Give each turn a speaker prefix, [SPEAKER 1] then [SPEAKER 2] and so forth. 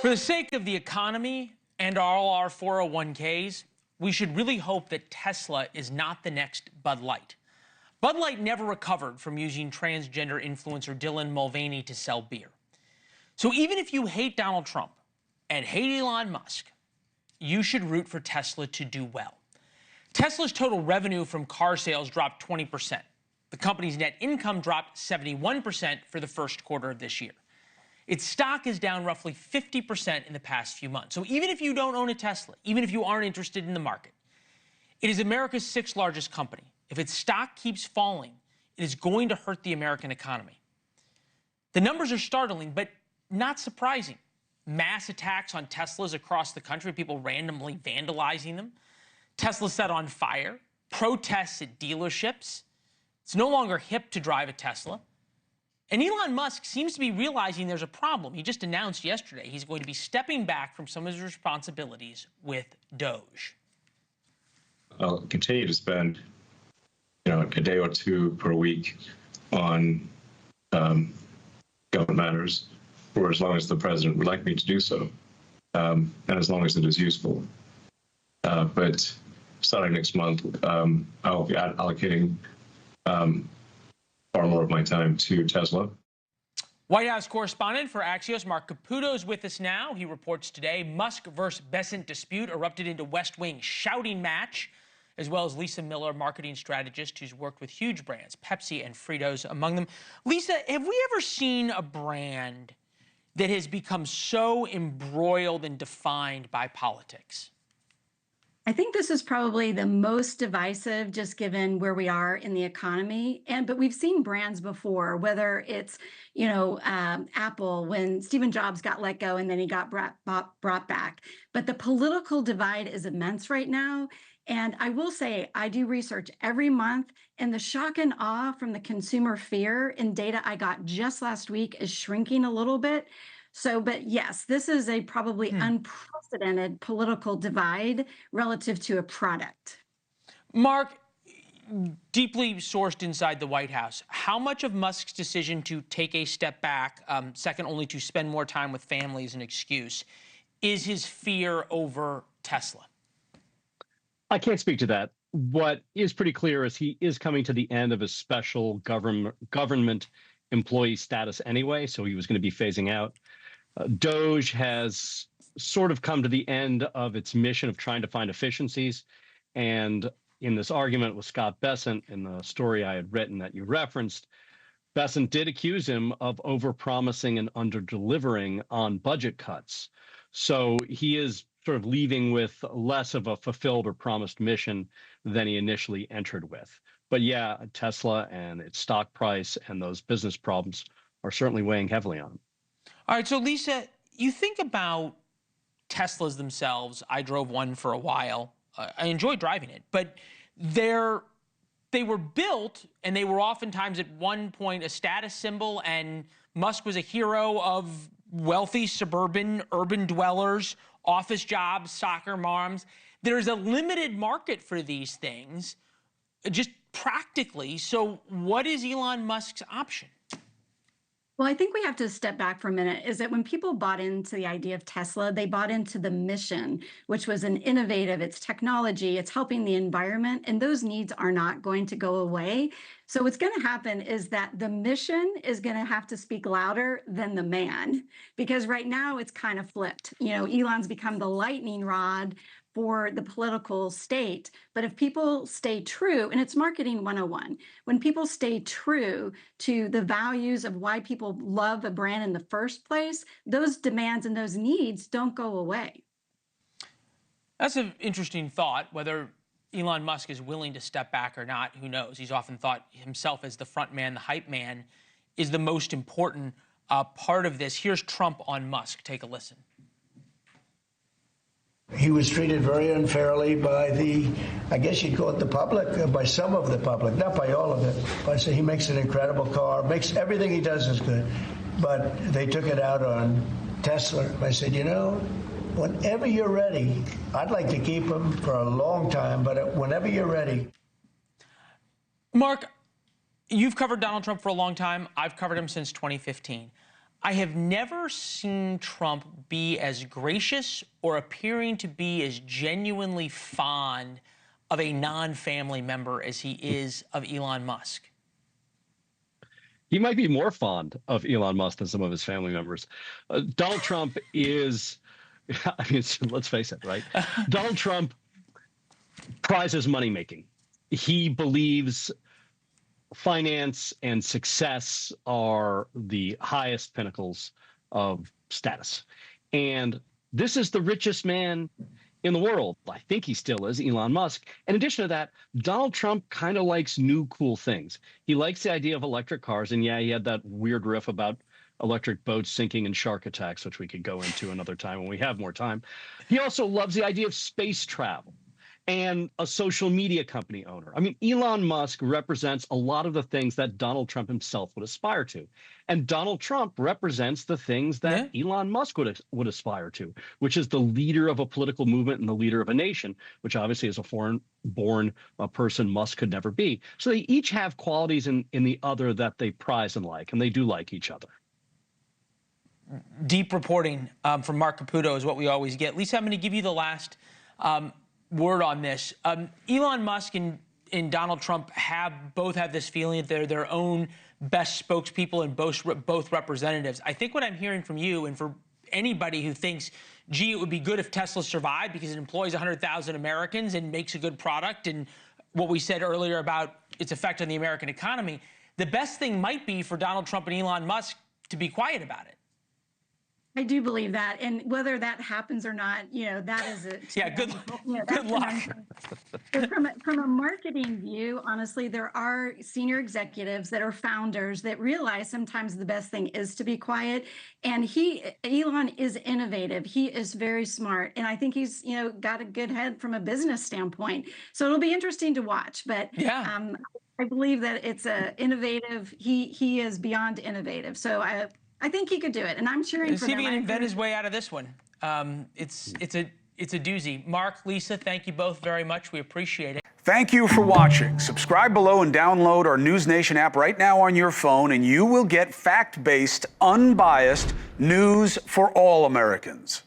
[SPEAKER 1] For the sake of the economy and all our 401ks, we should really hope that Tesla is not the next Bud Light. Bud Light never recovered from using transgender influencer Dylan Mulvaney to sell beer. So even if you hate Donald Trump and hate Elon Musk, you should root for Tesla to do well. Tesla's total revenue from car sales dropped 20%. The company's net income dropped 71% for the first quarter of this year. Its stock is down roughly 50% in the past few months. So even if you don't own a Tesla, even if you aren't interested in the market, it is America's sixth largest company. If its stock keeps falling, it is going to hurt the American economy. The numbers are startling, but not surprising. Mass attacks on Teslas across the country, people randomly vandalizing them. Tesla set on fire, protests at dealerships. It's no longer hip to drive a Tesla. And Elon Musk seems to be realizing there's a problem. He just announced yesterday he's going to be stepping back from some of his responsibilities with Doge.
[SPEAKER 2] I'll continue to spend, a day or two per week on government matters for as long as the president would like me to do so, and as long as it is useful. But starting next month, I'll be allocating far more of my time to Tesla.
[SPEAKER 1] White House correspondent for Axios, Mark Caputo, is with us now. He reports today Musk versus Besant dispute erupted into West Wing shouting match, as well as Lisa Miller, marketing strategist who's worked with huge brands, Pepsi and Fritos among them. Lisa, have we ever seen a brand that has become so embroiled and defined by politics?
[SPEAKER 3] I think this is probably the most divisive, just given where we are in the economy. But we've seen brands before, whether it's, Apple, when Stephen Jobs got let go and then he got brought back. But the political divide is immense right now. And I will say, I do research every month, and the shock and awe from the consumer fear in data I got just last week is shrinking a little bit. But yes, this is a probably unprecedented political divide relative to a product.
[SPEAKER 1] Mark, deeply sourced inside the White House, how much of Musk's decision to take a step back, second only to spend more time with family as an excuse, is his fear over Tesla?
[SPEAKER 4] I can't speak to that. What is pretty clear is he is coming to the end of his special government employee status anyway, so he was going to be phasing out. Doge has sort of come to the end of its mission of trying to find efficiencies. And in this argument with Scott Bessent, in the story I had written that you referenced, Bessent did accuse him of overpromising and under-delivering on budget cuts. So he is sort of leaving with less of a fulfilled or promised mission than he initially entered with. But yeah, Tesla and its stock price and those business problems are certainly weighing heavily on him.
[SPEAKER 1] All right, so Lisa, you think about Teslas themselves. I drove one for a while. I enjoyed driving it, but they were built, and they were oftentimes at one point a status symbol, and Musk was a hero of wealthy suburban urban dwellers, office jobs, soccer moms. There's a limited market for these things, just practically. So what is Elon Musk's option?
[SPEAKER 3] Well, I think we have to step back for a minute, is that when people bought into the idea of Tesla, they bought into the mission, which was an innovative, it's technology, it's helping the environment, and those needs are not going to go away. So what's going to happen is that the mission is going to have to speak louder than the man, because right now it's kind of flipped. Elon's become the lightning rod for the political state. But if people stay true, and it's marketing 101, when people stay true to the values of why people love a brand in the first place, those demands and those needs don't go away.
[SPEAKER 1] That's an interesting thought. Whether Elon Musk is willing to step back or not, who knows? He's often thought himself as the front man, the hype man, is the most important part of this. Here's Trump on Musk. Take a listen.
[SPEAKER 5] He was treated very unfairly by I guess you'd call it the public, by some of the public, not by all of it. But I say he makes an incredible car, everything he does is good. But they took it out on Tesla. I said, whenever you're ready, I'd like to keep him for a long time, but whenever you're ready.
[SPEAKER 1] Mark, you've covered Donald Trump for a long time. I've covered him since 2015. I have never seen Trump be as gracious or appearing to be as genuinely fond of a non-family member as he is of Elon Musk.
[SPEAKER 4] He might be more fond of Elon Musk than some of his family members. Donald Trump is, I mean, let's face it, right? Donald Trump prizes money making. He believes finance and success are the highest pinnacles of status. And this is the richest man in the world. I think he still is, Elon Musk. In addition to that, Donald Trump kind of likes new cool things. He likes the idea of electric cars. And yeah, he had that weird riff about electric boats sinking in shark attacks, which we could go into another time when we have more time. He also loves the idea of space travel and a social media company owner. I mean, Elon Musk represents a lot of the things that Donald Trump himself would aspire to. And Donald Trump represents the things that Elon Musk would aspire to, which is the leader of a political movement and the leader of a nation, which obviously as a foreign-born person Musk could never be. So they each have qualities in the other that they prize and like, and they do like each other.
[SPEAKER 1] Deep reporting from Mark Caputo is what we always get. Lisa, I'm going to give you the last word on this. Elon Musk and Donald Trump both have this feeling that they're their own best spokespeople and both representatives. I think what I'm hearing from you, and for anybody who thinks, gee, it would be good if Tesla survived because it employs 100,000 Americans and makes a good product, and what we said earlier about its effect on the American economy, the best thing might be for Donald Trump and Elon Musk to be quiet about it.
[SPEAKER 3] I do believe that, and whether that happens or not, that is it.
[SPEAKER 1] Yeah, good luck.
[SPEAKER 3] But from a marketing view, honestly, there are senior executives that are founders that realize sometimes the best thing is to be quiet. And Elon is innovative. He is very smart, and I think he's got a good head from a business standpoint. So it'll be interesting to watch. But yeah, I believe that it's innovative. He is beyond innovative. So I think he could do it, and I'm cheering for him.
[SPEAKER 1] See if he can invent his way out of this one. It's a doozy. Mark, Lisa, thank you both very much. We appreciate it.
[SPEAKER 6] Thank you for watching. Subscribe below and download our NewsNation app right now on your phone, and you will get fact-based, unbiased news for all Americans.